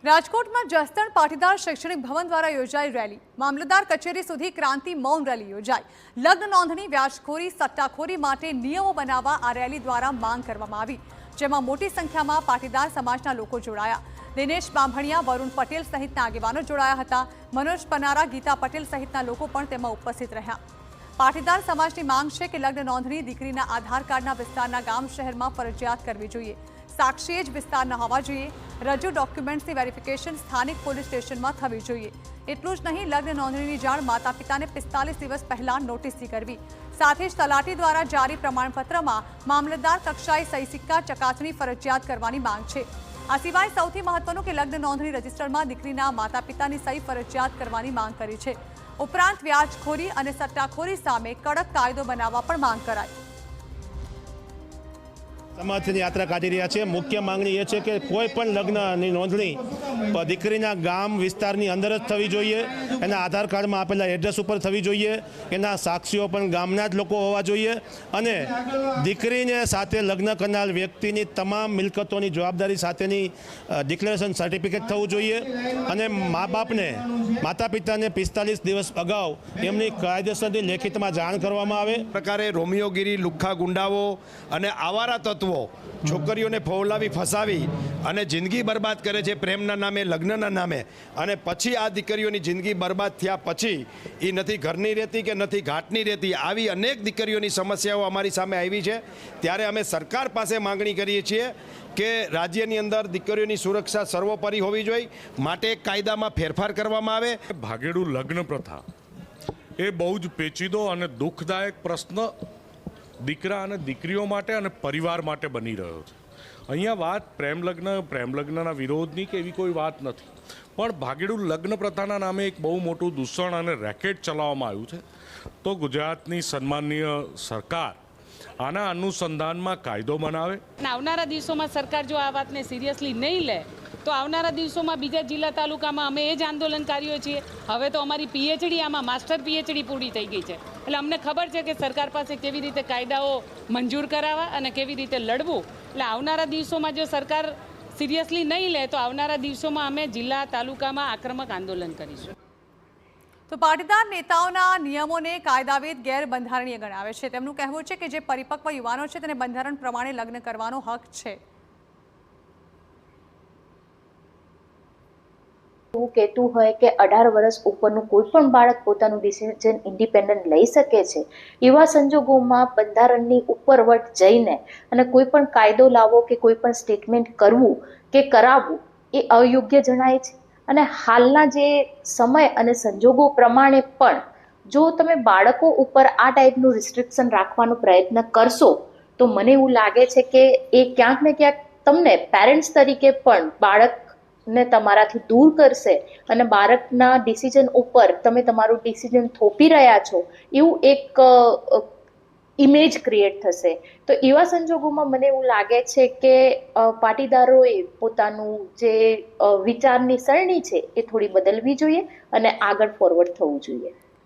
રાજકોટમાં જસદણ પાટીદાર શૈક્ષણિક ભવન દ્વારા યોજાઈ રેલી, મામલતદાર કચેરી સુધી ક્રાંતિ મૌન રેલી યોજાઈ। લગ્ન નોંધણી, વ્યાજખોરી, સટ્ટાખોરી માટે નિયમો બનાવવા આ રેલી દ્વારા માંગ કરવામાં આવી, જેમાં મોટી સંખ્યામાં પાટીદાર સમાજના લોકો જોડાયા। દિનેશ બાંભણિયા, વરુણ પટેલ સહિતના આગેવાનો જોડાયા હતા। મનોજ પનારા, ગીતા પટેલ સહિતના લોકો પણ તેમાં ઉપસ્થિત રહ્યા। પાટીદાર સમાજની માંગ છે કે લગ્ન નોંધણી દીકરીના આધાર કાર્ડના વિસ્તારના ગામ શહેરમાં ફરજિયાત કરવી જોઈએ। સાક્ષી જ વિસ્તારના હોવા જોઈએ। રજૂ ડોક્યુમેન્ટ્સની વેરિફિકેશન સ્થાનિક પોલીસ સ્ટેશનમાં થવી જોઈએ। એટલું જ નહીં, લગ્ન નોંધણીની જાણ માતા પિતાને 45 દિવસ પહેલા નોટિસથી કરવી। સાથે જ તલાટી દ્વારા જારી પ્રમાણપત્રમાં મામલતદાર કક્ષાએ સહી સિક્કા ચકાસણી ફરજિયાત કરવાની માંગ છે। આ સિવાય સૌથી મહત્વનું કે લગ્ન નોંધણી રજિસ્ટરમાં દીકરીના માતા પિતાની સહી ફરજિયાત કરવાની માંગ કરી છે। ઉપરાંત વ્યાજખોરી અને સટ્ટાખોરી સામે કડક કાયદો બનાવવા પણ માંગ કરાઈ। સમાજની યાત્રા કાઢી રહ્યા છે। મુખ્ય માંગણી એ છે કે કોઈ પણ લગ્નની નોંધણી દીકરીના ગામ વિસ્તારની અંદર જ થવી જોઈએ। એના આધાર કાર્ડમાં આપેલા એડ્રેસ ઉપર થવી જોઈએ। એના સાક્ષીઓ પણ ગામના જ લોકો હોવા જોઈએ અને દીકરીને સાથે લગ્ન કરનાર વ્યક્તિની તમામ મિલકતોની જવાબદારી સાથેની ડિક્લેરેશન સર્ટિફિકેટ થવું જોઈએ અને મા બાપને, માતા પિતાને 45 દિવસ અગાઉ એમની કાયદેસરની લેખિતમાં જાણ કરવામાં આવે। પ્રકારે રોમિયોગીરી, લુખ્ખા ગુંડાઓ અને આવારા તત્વો છોકરીઓને ફોલાવી ફસાવી અને જિંદગી બરબાદ કરે છે પ્રેમના નામે, લગ્નના નામે, અને પછી આ દીકરીઓની જિંદગી બરબાદ થયા પછી એ નથી ઘરની રહેતી કે નથી ઘાટની રહેતી। આવી અનેક દીકરીઓની સમસ્યાઓ અમારી સામે આવી છે। ત્યારે અમે સરકાર પાસે માંગણી કરીએ છીએ કે રાજ્યની અંદર દીકરીઓની સુરક્ષા સર્વોપરી હોવી જોઈએ, માટે કાયદામાં ફેરફાર કરવામાં આવે। ભાગેડુ લગ્ન પ્રથા એ બહુ જ પેચીદો અને દુઃખદાયક પ્રશ્ન દીકરા અને દીકરીઓ માટે અને પરિવાર માટે બની રહ્યો છે। અહીંયા વાત પ્રેમ લગ્નના વિરોધની કે એવી કોઈ વાત નથી, પણ ભાગેડુ લગ્ન પ્રથાના નામે એક બહુ મોટું દૂષણ અને રેકેટ ચલાવવામાં આવ્યું છે। તો ગુજરાતની સન્માનનીય સરકાર આના અનુસંધાનમાં કાયદો બનાવે। આવનારા દિવસોમાં સરકાર જો આ વાતને સિરિયસલી નહીં લે તો આવનારા દિવસોમાં બીજા જિલ્લા તાલુકામાં અમે એ જ આંદોલનકારીઓ છીએ। હવે તો અમારી પીએચડી, આમાં માસ્ટર પીએચડી પૂરી થઈ ગઈ છે, એટલે અમને ખબર છે કે સરકાર પાસે કેવી રીતે કાયદાઓ મંજૂર કરાવવા અને કેવી રીતે લડવું। એટલે આવનારા દિવસોમાં જો સરકાર સિરિયસલી નહીં લે તો આવનારા દિવસોમાં અમે જિલ્લા તાલુકામાં આક્રમક આંદોલન કરીશું। તો પાટીદાર નેતાઓના નિયમોને કાયદાવિદ ગેરબંધારણીય ગણાવે છે। તેમનું કહેવું છે કે જે પરિપક્વ યુવાનો છે તેને બંધારણ પ્રમાણે લગ્ન કરવાનો હક છે। એવું કહેતું હોય કે 18 વર્ષ ઉપરનું કોઈ પણ બાળક પોતાનું ડિસિઝન ઇન્ડિપેન્ડન્ટ લઈ શકે છે। એવા સંજોગોમાં બંધારણની ઉપરવટ જઈને અને કોઈ પણ કાયદો લાવવો કે કોઈ પણ સ્ટેટમેન્ટ કરવું કે કરાવવું એ અયોગ્ય જણાય છે। અને હાલના જે સમય અને સંજોગો પ્રમાણે પણ જો તમે બાળકો ઉપર આ ટાઈપનું રિસ્ટ્રિક્શન રાખવાનો પ્રયત્ન કરશો તો મને એવું લાગે છે કે એ ક્યાંક ને ક્યાંક તમને પેરેન્ટ્સ તરીકે પણ બાળકને તમારાથી દૂર કરશે અને બાળકના ડિસિઝન ઉપર તમે તમારું ડિસિઝન થોપી રહ્યા છો એવું એક ઇમેજ ક્રિએટ થશે। તો એવા સંજોગોમાં મને એવું લાગે છે કે પાટીદારોએ પોતાનું જે વિચારની સરણી છે એ થોડી બદલવી જોઈએ અને આગળ ફોરવર્ડ થવું જોઈએ।